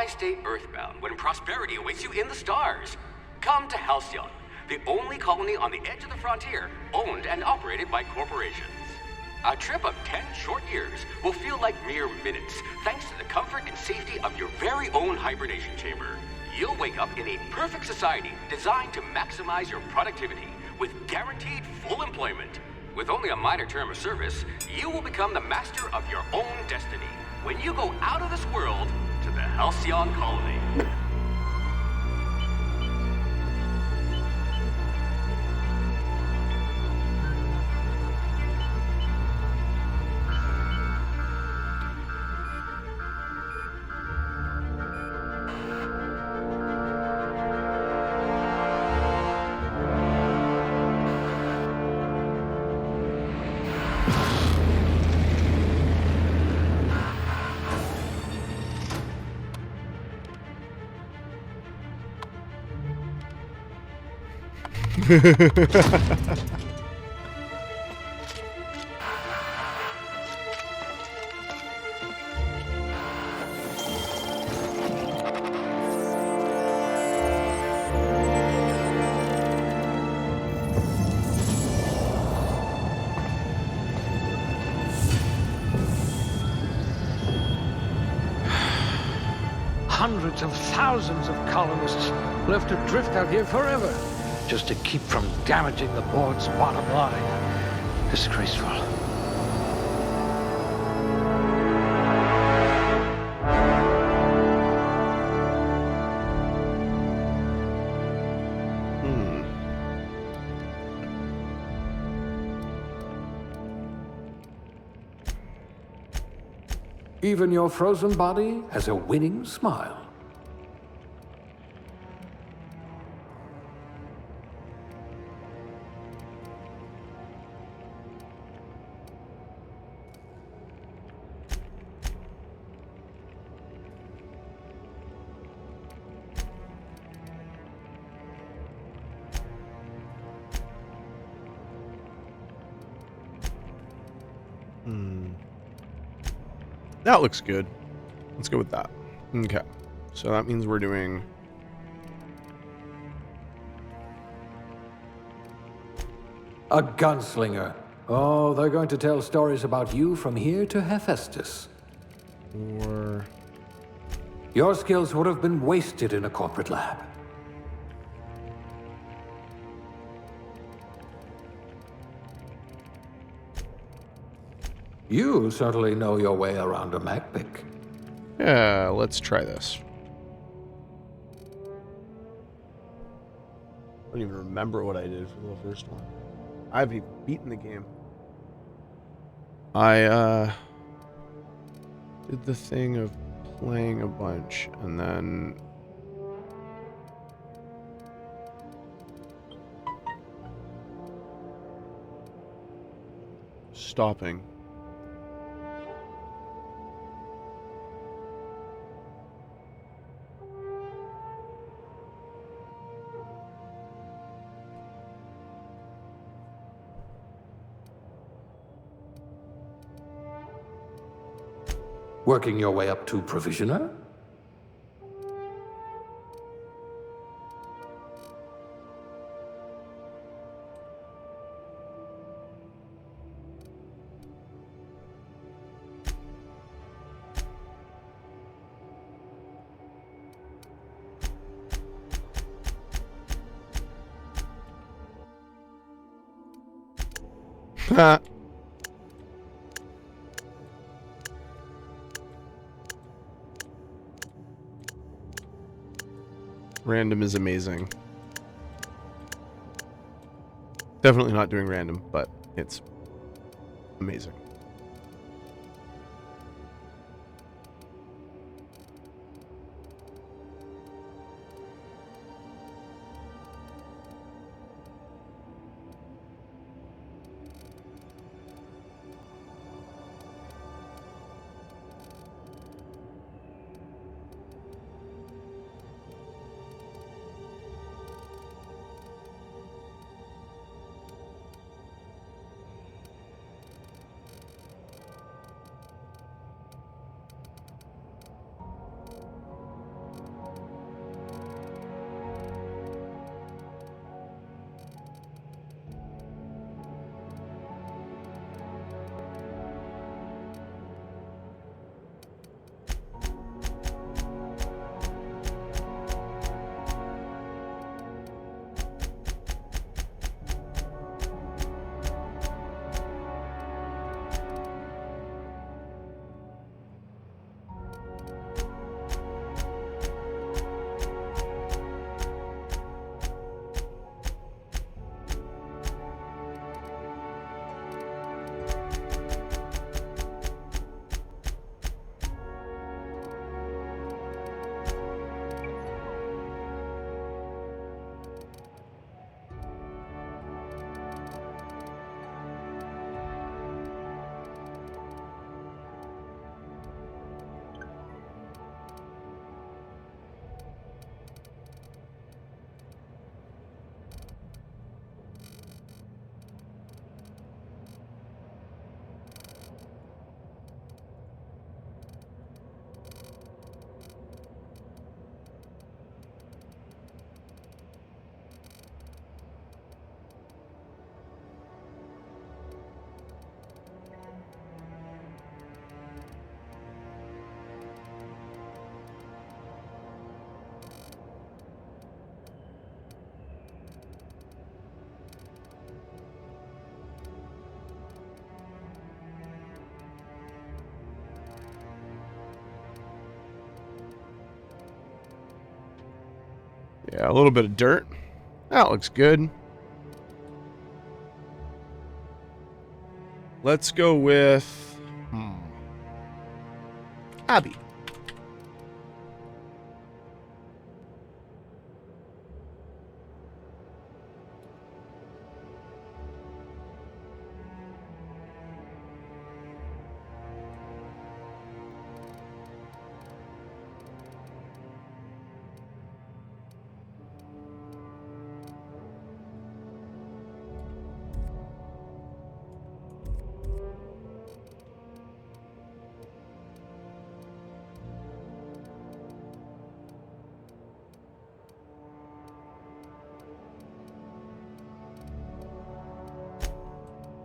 why stay earthbound when prosperity awaits you in the stars? Come to Halcyon, the only colony on the edge of the frontier, owned and operated by corporations. A trip of 10 short years will feel like mere minutes, thanks to the comfort and safety of your very own hibernation chamber. You'll wake up in a perfect society designed to maximize your productivity with guaranteed full employment. With only a minor term of service, you will become the master of your own destiny when you go out of this world to the Halcyon Colony. Hundreds of thousands of colonists left to drift out here forever, just to keep from damaging the board's bottom line. Disgraceful. Even your frozen body has a winning smile. That looks good. Let's go with that. Okay. So that means we're doing... A gunslinger. Oh, they're going to tell stories about you from here to Hephaestus. Or... Your skills would have been wasted in a corporate lab. You certainly know your way around a MacPic. Yeah, let's try this. I don't even remember what I did for the first one. I've beaten the game. I did the thing of playing a bunch and then stopping. Working your way up to Provisioner? Random is amazing. Definitely not doing random, but it's amazing. Yeah, a little bit of dirt. That looks good. Let's go with Abby.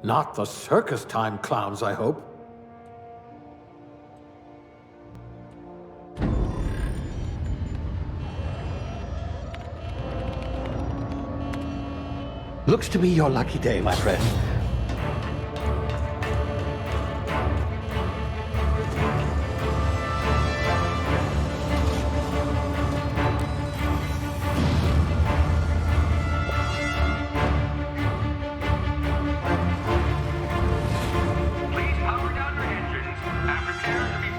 Not the circus time clowns, I hope. Looks to be your lucky day, my friend.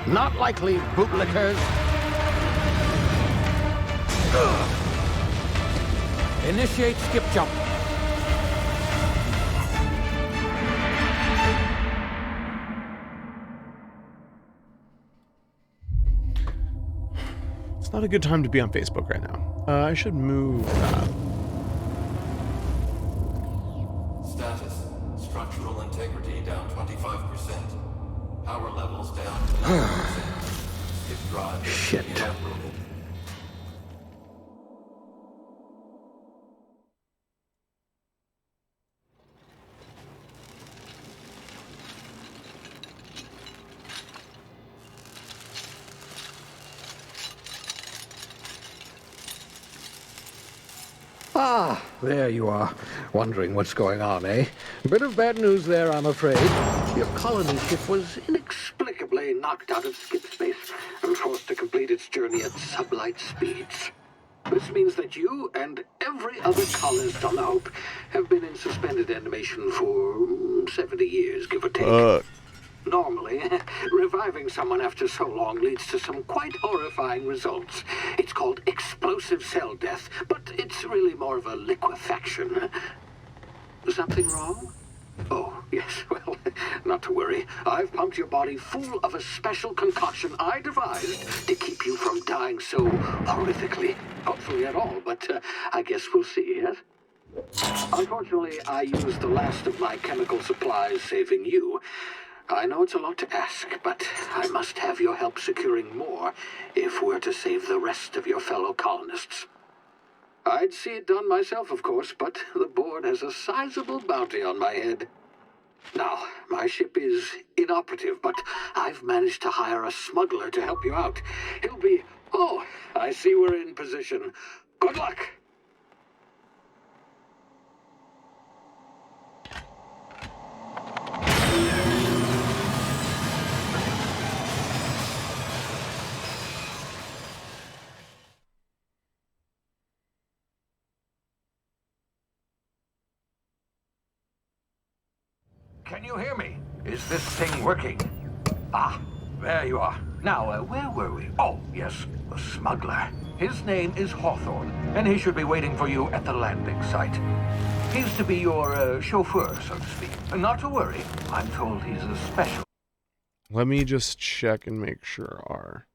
Not likely, bootlickers. Initiate skip jump. It's not a good time to be on Facebook right now. I should move that. Status. Structural integrity down 25%. Power levels down to 90%. Skip drive. Shit. Evaporated. Ah, there you are. Wondering what's going on, eh? Bit of bad news there, I'm afraid. Your colony ship was inexplicably knocked out of skip space and forced to complete its journey at sublight speeds. This means that you and every other colonist on the Hope have been in suspended animation for 70 years, give or take. Normally, reviving someone after so long leads to some quite horrifying results. It's called explosive cell death, but it's really more of a liquefaction. Something wrong? Oh, yes, well, not to worry. I've pumped your body full of a special concoction I devised to keep you from dying so horrifically. Hopefully at all, but I guess we'll see, yes? Unfortunately, I used the last of my chemical supplies saving you. I know it's a lot to ask, but I must have your help securing more if we're to save the rest of your fellow colonists. I'd see it done myself, of course, but the board has a sizable bounty on my head. Now, my ship is inoperative, but I've managed to hire a smuggler to help you out. He'll be... Oh, I see we're in position. Good luck! Can you hear me? Is this thing working? Ah, there you are. Now, where were we? Oh, yes, the smuggler. His name is Hawthorne, and he should be waiting for you at the landing site. He's to be your chauffeur, so to speak. Not to worry, I'm told he's a special. Let me just check and make sure our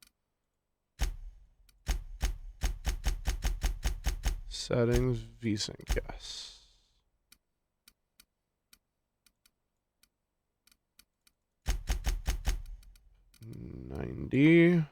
settings, VSync, yes. $90.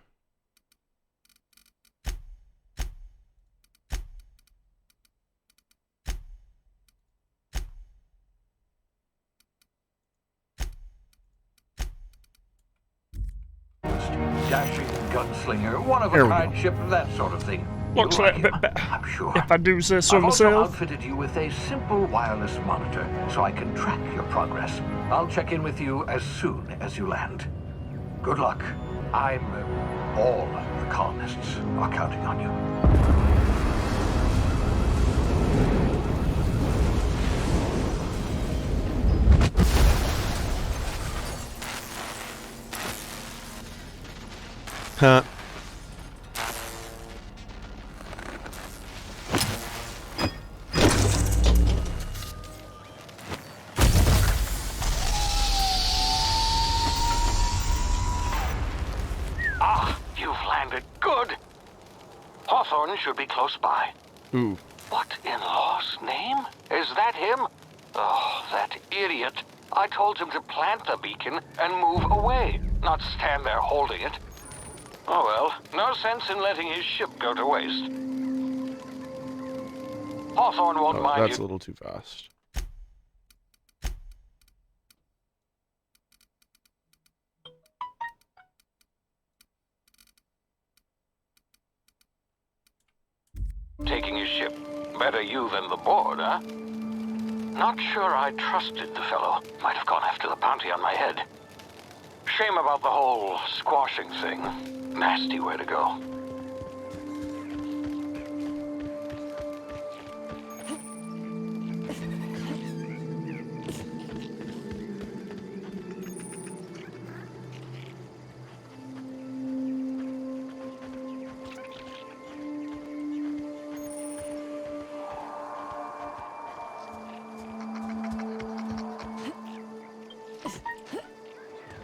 Dashing gunslinger, one-of-a-kind ship, that sort of thing. Looks You like a him, bit better, I'm sure. if I do say so I've also myself. outfitted you with a simple wireless monitor, so I can track your progress. I'll check in with you as soon as you land. Good luck. All the colonists are counting on you. Huh. Ah, you've landed good. Hawthorne should be close by. Ooh. What in law's name? Is that him? Oh, that idiot. I told him to plant the beacon and move away, not stand there holding it. Oh well, no sense in letting his ship go to waste. Hawthorne won't Oh, mind that's a you. little too fast. Taking his ship. Better you than the board, huh? Not sure I trusted the fellow. Might have gone after the bounty on my head. Shame about the whole squashing thing. Nasty way to go.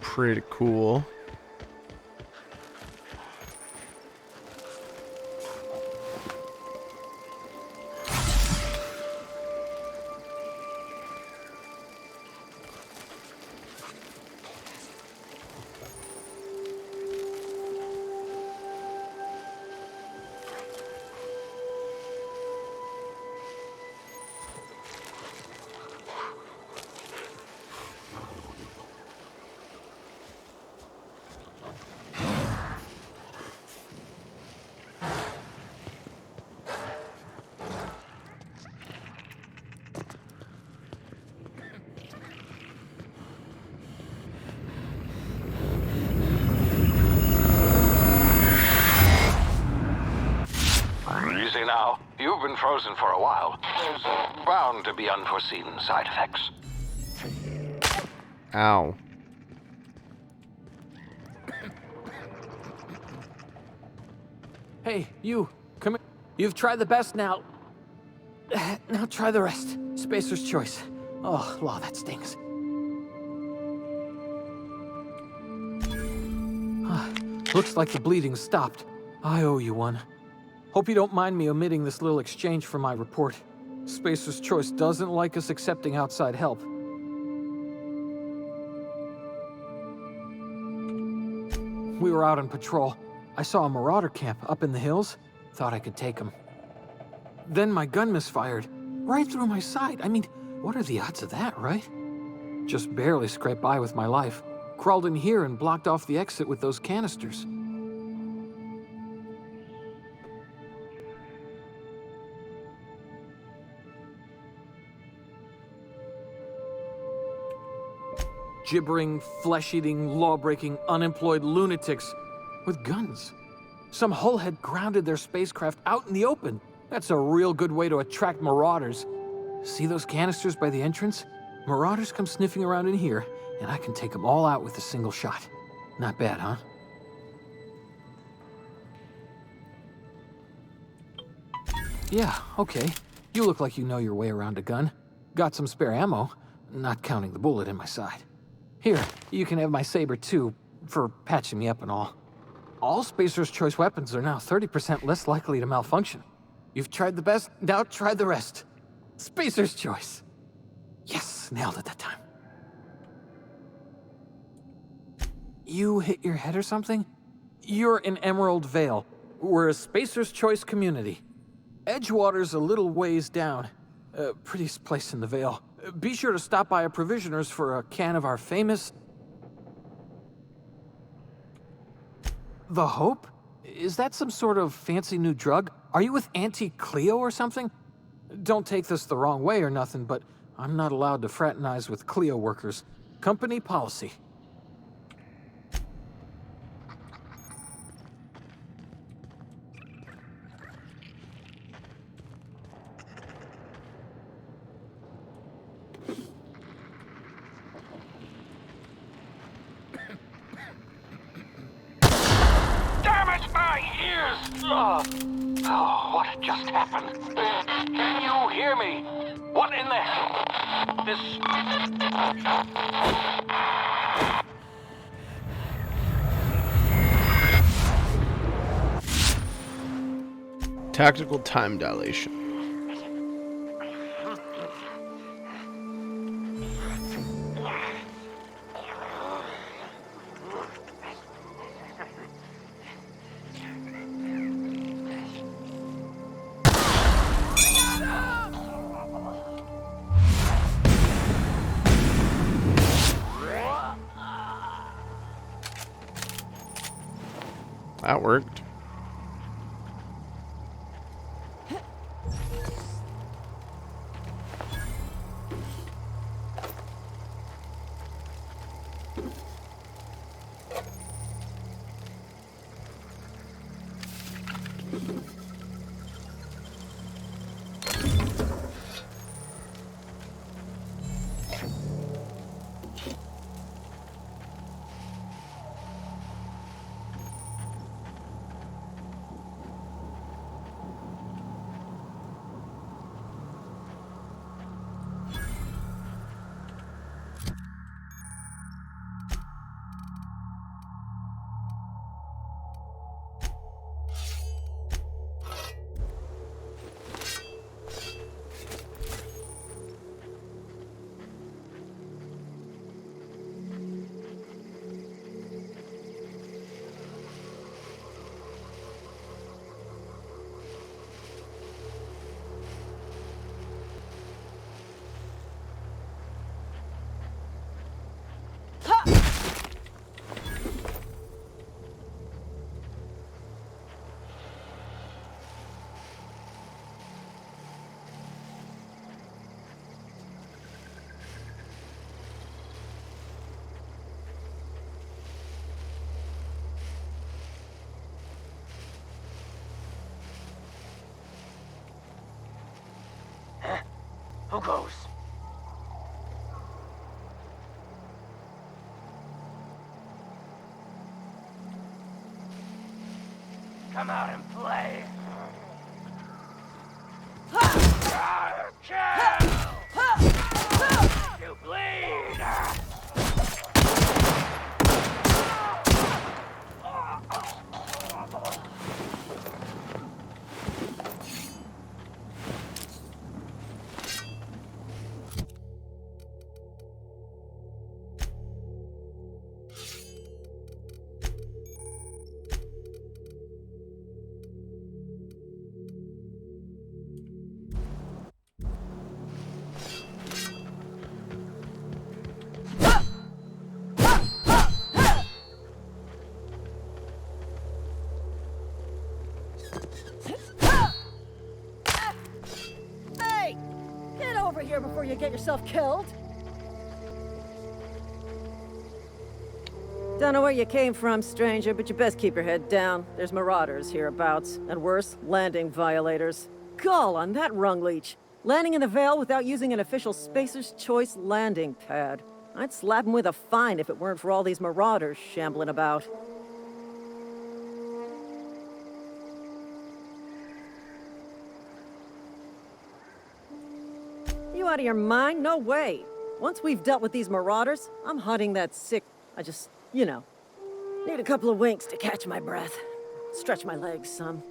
Pretty cool. Easy now. You've been frozen for a while. There's bound to be unforeseen side effects. Ow. Hey, you, come here. You've tried the best now. Now try the rest. Spacer's choice. Oh, law, that stings. Looks like the bleeding stopped. I owe you one. Hope you don't mind me omitting this little exchange for my report. Spacer's choice doesn't like us accepting outside help. We were out on patrol. I saw a marauder camp up in the hills. Thought I could take him. Then my gun misfired. Right through my side. I mean, what are the odds of that, right? Just barely scraped by with my life. Crawled in here and blocked off the exit with those canisters. Gibbering, flesh-eating, law-breaking, unemployed lunatics with guns. Some hull had grounded their spacecraft out in the open. That's a real good way to attract marauders. See those canisters by the entrance? Marauders come sniffing around in here, and I can take them all out with a single shot. Not bad, huh? Yeah, okay. You look like you know your way around a gun. Got some spare ammo, not counting the bullet in my side. Here, you can have my saber too, for patching me up and all. All Spacer's Choice weapons are now 30% less likely to malfunction. You've tried the best, now try the rest. Spacer's Choice. Yes, nailed it that time. You hit your head or something? You're in Emerald Vale. We're a Spacer's Choice community. Edgewater's a little ways down. Prettiest place in the Vale. Be sure to stop by a provisioner's for a can of our famous... The Hope? Is that some sort of fancy new drug? Are you with Auntie Cleo or something? Don't take this the wrong way or nothing, but I'm not allowed to fraternize with Cleo workers. Company policy. Oh, what just happened? Can you hear me? What in the hell? This... Tactical time dilation. That worked. Who goes? Come out and play. You bleed. Hey! Get over here before you get yourself killed! Don't know where you came from, stranger, but you best keep your head down. There's marauders hereabouts, and worse, landing violators. Gall on that rung leech! Landing in the Vale without using an official Spacer's Choice landing pad. I'd slap him with a fine if it weren't for all these marauders shambling about. You out of your mind? No way! Once we've dealt with these marauders, I'm hunting that sick... I just, you know, need a couple of winks to catch my breath. Stretch my legs some.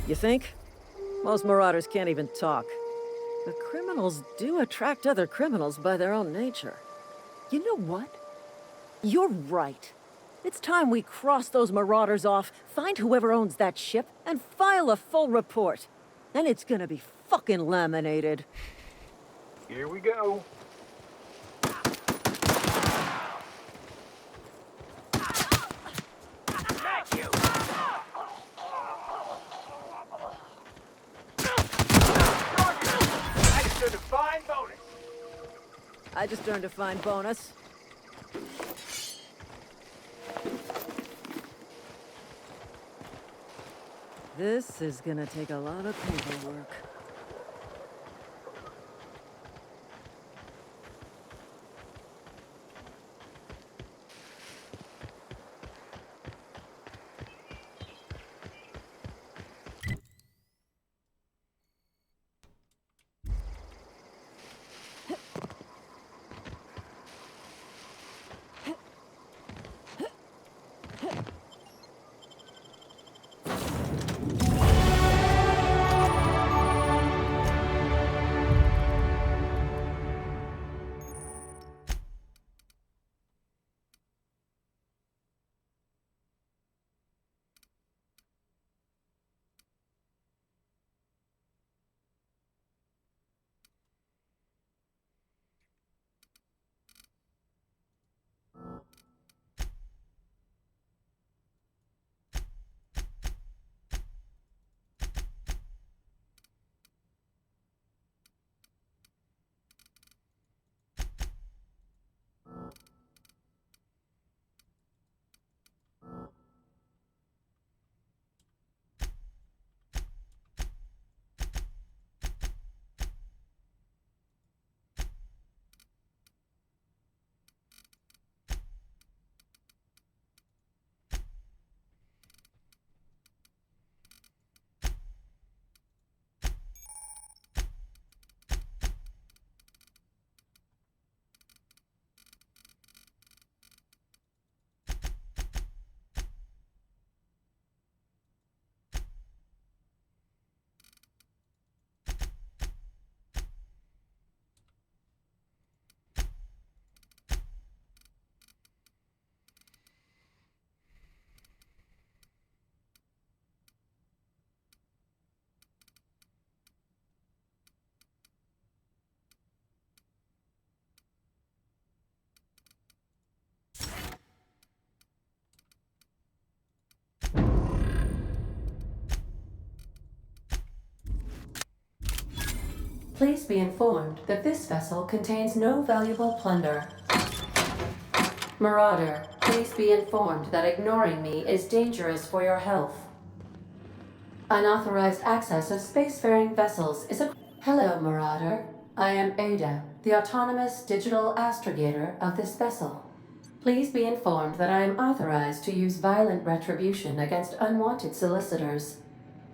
You think? Most marauders can't even talk. But criminals do attract other criminals by their own nature. You know what? You're right. It's time we cross those marauders off, find whoever owns that ship, and file a full report. Then it's gonna be fucking laminated. Here we go. Thank you. I just earned a fine bonus. I just earned a fine bonus. This is gonna take a lot of paperwork. Please be informed that this vessel contains no valuable plunder. Marauder, please be informed that ignoring me is dangerous for your health. Unauthorized access of spacefaring vessels is a... Hello, Marauder. I am Ada, the autonomous digital astrogator of this vessel. Please be informed that I am authorized to use violent retribution against unwanted solicitors.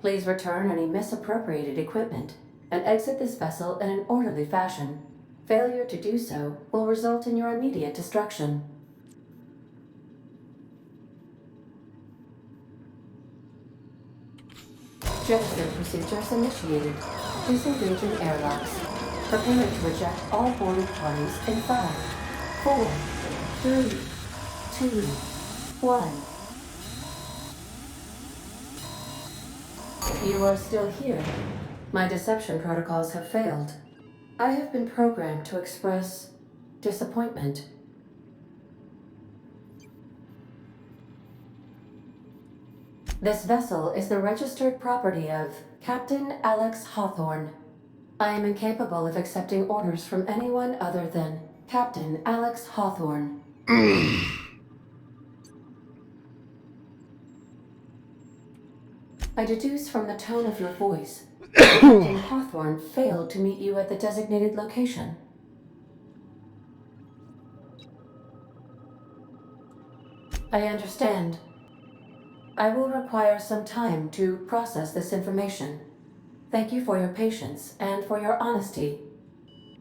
Please return any misappropriated equipment and exit this vessel in an orderly fashion. Failure to do so will result in your immediate destruction. Jettison procedures initiated. Disengaging airlocks. Preparing to eject all boarding parties in 5, 4, 3, 2, 1. You are still here. My deception protocols have failed. I have been programmed to express disappointment. This vessel is the registered property of Captain Alex Hawthorne. I am incapable of accepting orders from anyone other than Captain Alex Hawthorne. I deduce from the tone of your voice that Captain Hawthorne failed to meet you at the designated location. I understand. I will require some time to process this information. Thank you for your patience and for your honesty.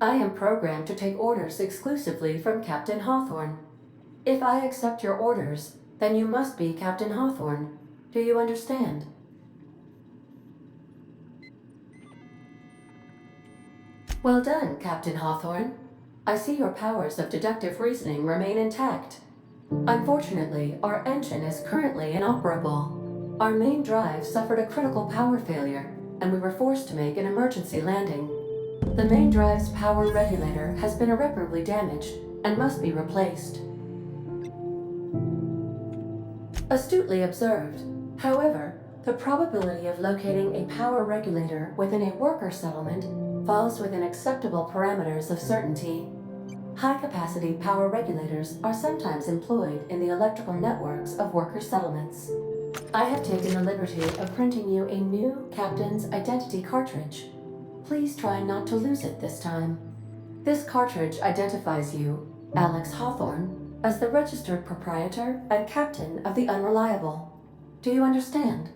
I am programmed to take orders exclusively from Captain Hawthorne. If I accept your orders, then you must be Captain Hawthorne. Do you understand? Well done, Captain Hawthorne. I see your powers of deductive reasoning remain intact. Unfortunately, our engine is currently inoperable. Our main drive suffered a critical power failure, and we were forced to make an emergency landing. The main drive's power regulator has been irreparably damaged and must be replaced. Astutely observed. However, the probability of locating a power regulator within a worker settlement falls within acceptable parameters of certainty. High-capacity power regulators are sometimes employed in the electrical networks of worker settlements. I have taken the liberty of printing you a new Captain's Identity cartridge. Please try not to lose it this time. This cartridge identifies you, Alex Hawthorne, as the registered proprietor and captain of the Unreliable. Do you understand?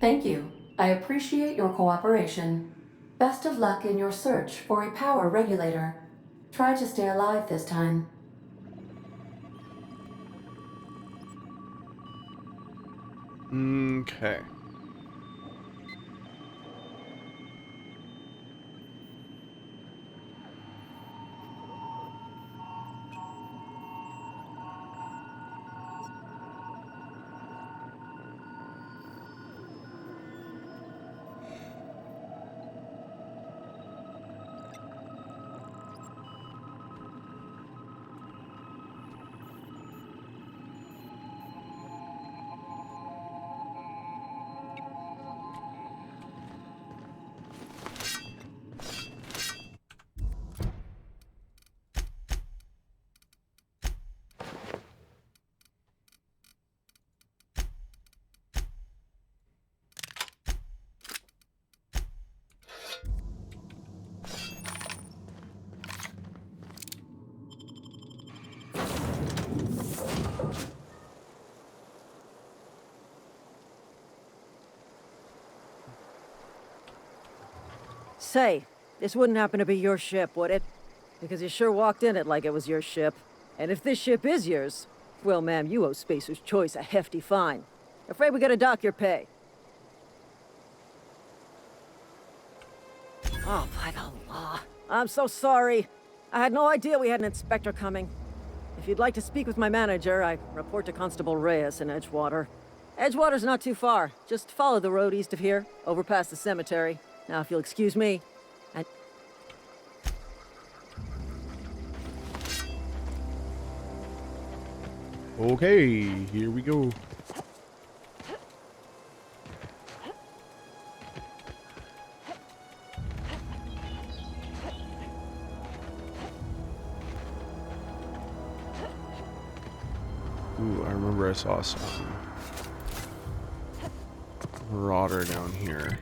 Thank you. I appreciate your cooperation. Best of luck in your search for a power regulator. Try to stay alive this time. Okay. Say, this wouldn't happen to be your ship, would it? Because you sure walked in it like it was your ship. And if this ship is yours, well, ma'am, you owe Spacer's Choice a hefty fine. Afraid we gotta dock your pay. Oh, by the law. I'm so sorry. I had no idea we had an inspector coming. If you'd like to speak with my manager, I report to Constable Reyes in Edgewater. Edgewater's not too far. Just follow the road east of here, over past the cemetery. Now, if you'll excuse me, and... Okay, here we go. Ooh, I remember I saw some marauder down here.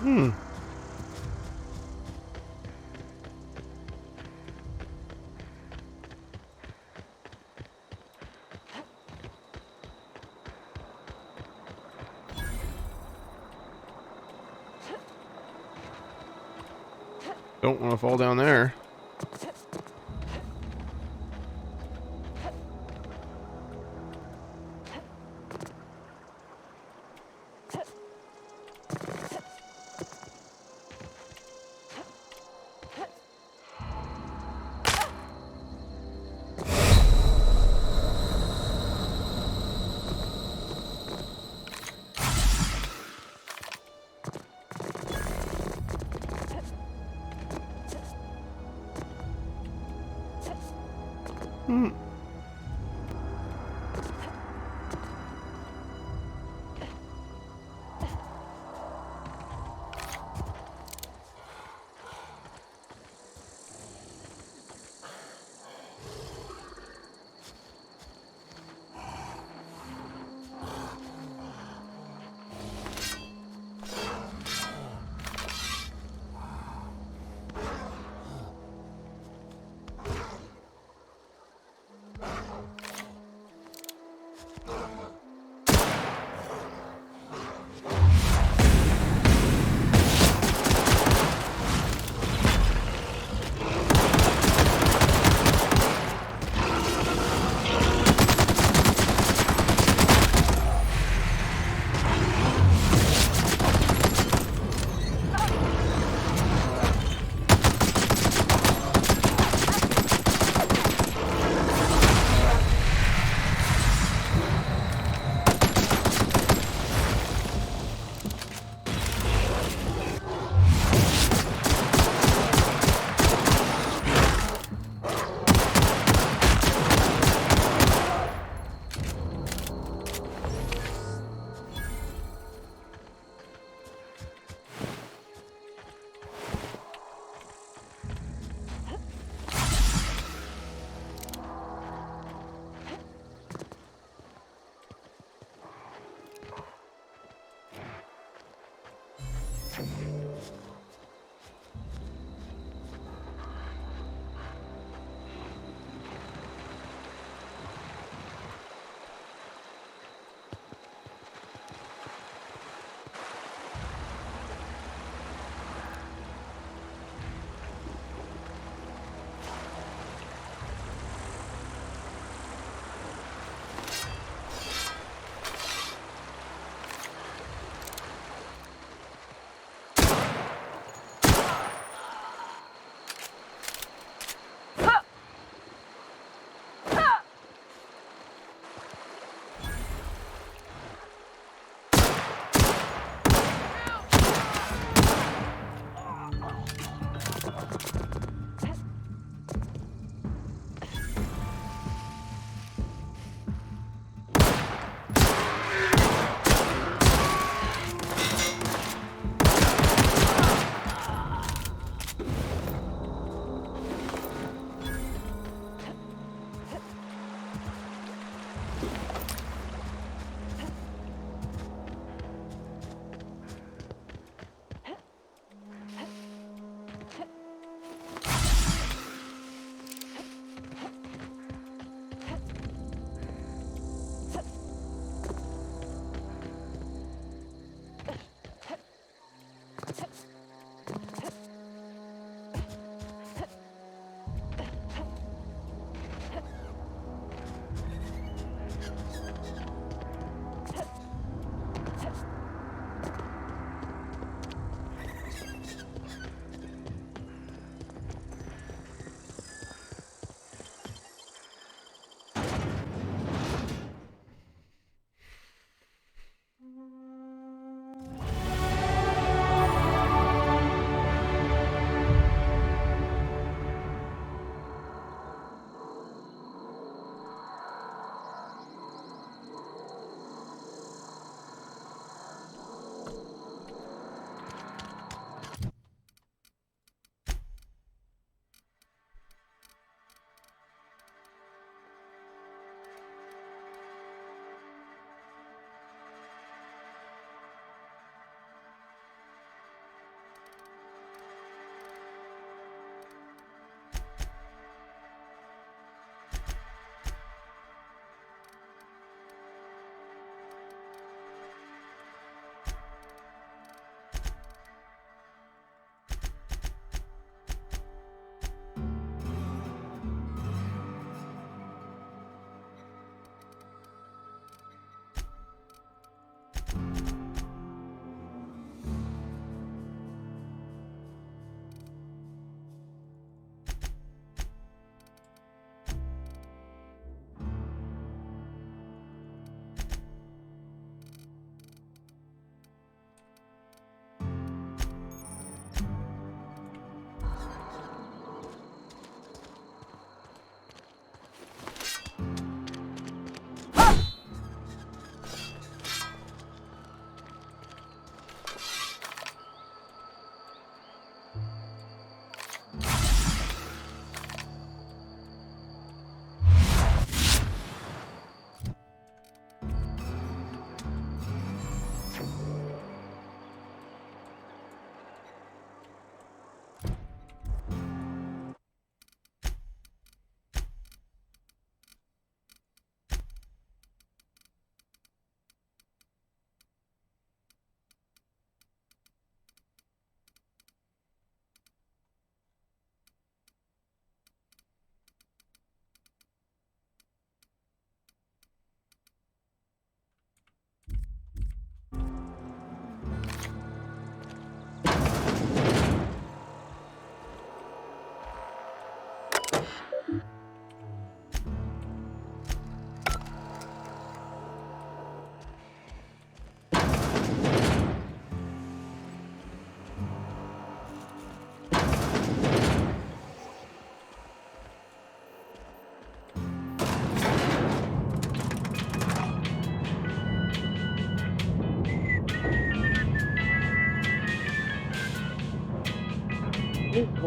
Don't want to fall down there.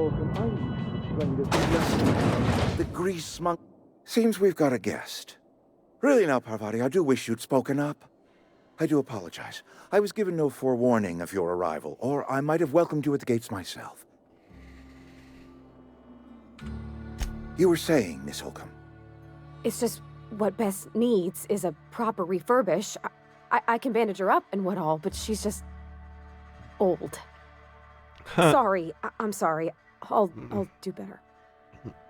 Holcomb, I'm going to suggest... The grease monk. Seems we've got a guest. Really now, Parvati, I do wish you'd spoken up. I do apologize. I was given no forewarning of your arrival, or I might have welcomed you at the gates myself. You were saying, Miss Holcomb. It's just what Bess needs is a proper refurbish. I can bandage her up and what all, but she's just old. Sorry, I'm sorry. I'll do better.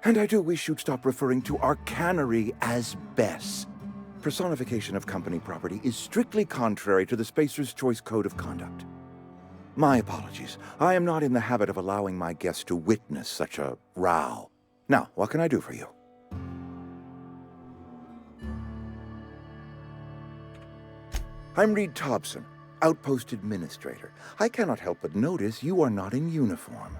And I do wish you'd stop referring to our cannery as Bess. Personification of company property is strictly contrary to the Spacer's Choice Code of Conduct. My apologies. I am not in the habit of allowing my guests to witness such a row. Now, what can I do for you? I'm Reed Thompson, Outpost Administrator. I cannot help but notice you are not in uniform.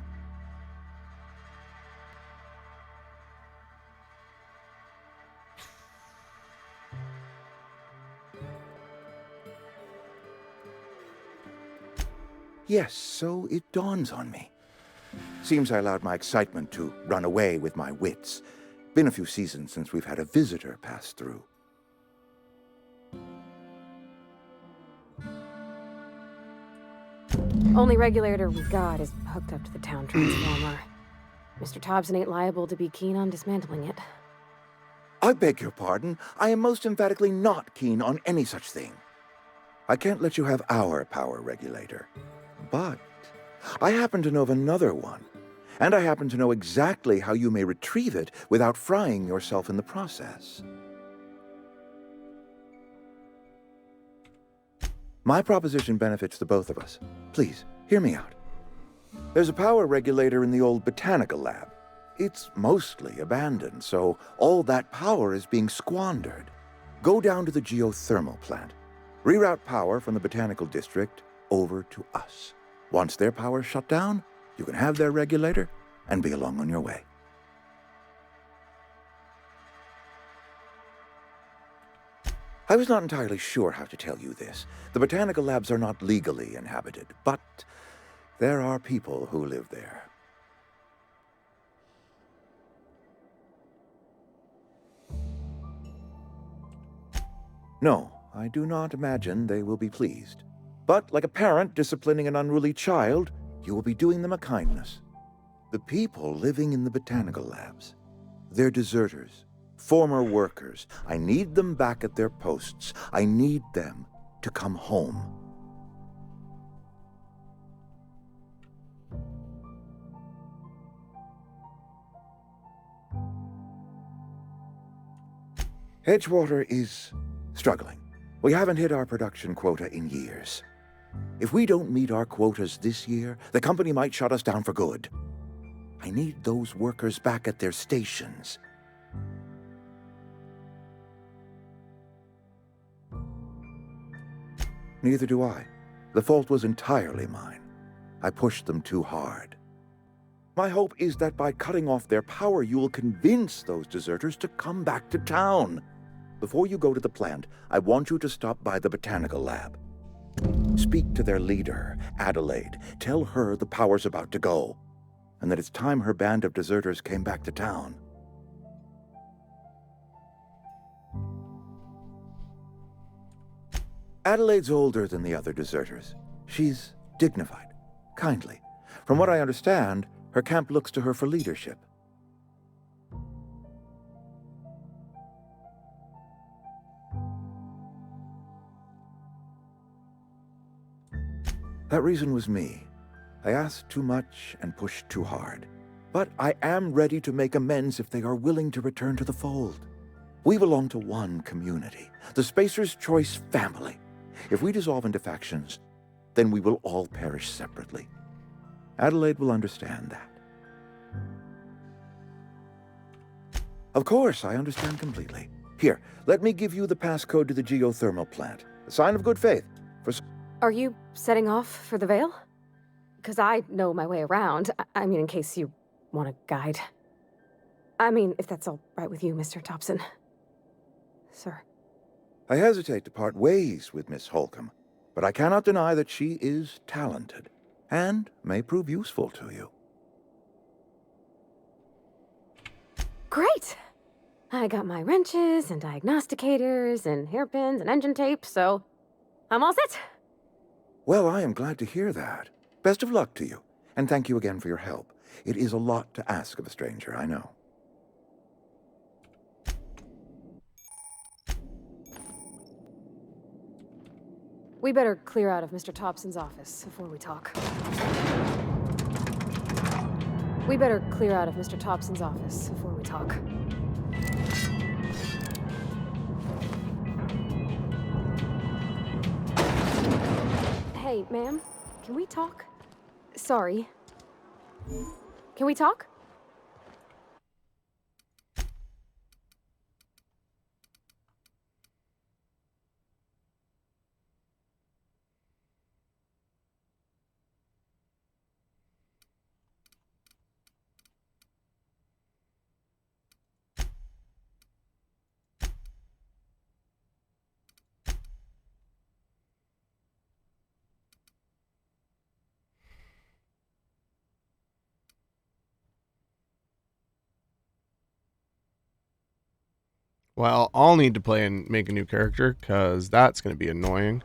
Yes, so it dawns on me. Seems I allowed my excitement to run away with my wits. Been a few seasons since we've had a visitor pass through. Only regulator we got is hooked up to the town transformer. Mr. Thompson ain't liable to be keen on dismantling it. I beg your pardon. I am most emphatically not keen on any such thing. I can't let you have our power regulator. But I happen to know of another one, and I happen to know exactly how you may retrieve it without frying yourself in the process. My proposition benefits the both of us. Please, hear me out. There's a power regulator in the old botanical lab. It's mostly abandoned, so all that power is being squandered. Go down to the geothermal plant. Reroute power from the botanical district over to us. Once their power's shut down, you can have their regulator and be along on your way. I was not entirely sure how to tell you this. The botanical labs are not legally inhabited, but there are people who live there. No, I do not imagine they will be pleased. But like a parent disciplining an unruly child, you will be doing them a kindness. The people living in the botanical labs, they're deserters, former workers. I need them back at their posts. I need them to come home. Edgewater is struggling. We haven't hit our production quota in years. If we don't meet our quotas this year, the company might shut us down for good. I need those workers back at their stations. Neither do I. The fault was entirely mine. I pushed them too hard. My hope is that by cutting off their power, you will convince those deserters to come back to town. Before you go to the plant, I want you to stop by the botanical lab. Speak to their leader, Adelaide. Tell her the power's about to go, and that it's time her band of deserters came back to town. Adelaide's older than the other deserters. She's dignified, kindly. From what I understand, her camp looks to her for leadership. That reason was me. I asked too much and pushed too hard. But I am ready to make amends if they are willing to return to the fold. We belong to one community, the Spacer's Choice family. If we dissolve into factions, then we will all perish separately. Adelaide will understand that. Of course, I understand completely. Here, let me give you the passcode to the geothermal plant. A sign of good faith. Are you setting off for the Vale? Because I know my way around. I mean, in case you want a guide. I mean, if that's all right with you, Mr. Thompson. Sir. I hesitate to part ways with Miss Holcomb, but I cannot deny that she is talented and may prove useful to you. Great! I got my wrenches and diagnosticators and hairpins and engine tape, so I'm all set. Well, I am glad to hear that. Best of luck to you, and thank you again for your help. It is a lot to ask of a stranger, I know. We better clear out of Mr. Thompson's office before we talk. We better clear out of Mr. Thompson's office before we talk. Hey, ma'am, can we talk? Sorry. Can we talk? Well, I'll need to play and make a new character, because that's going to be annoying.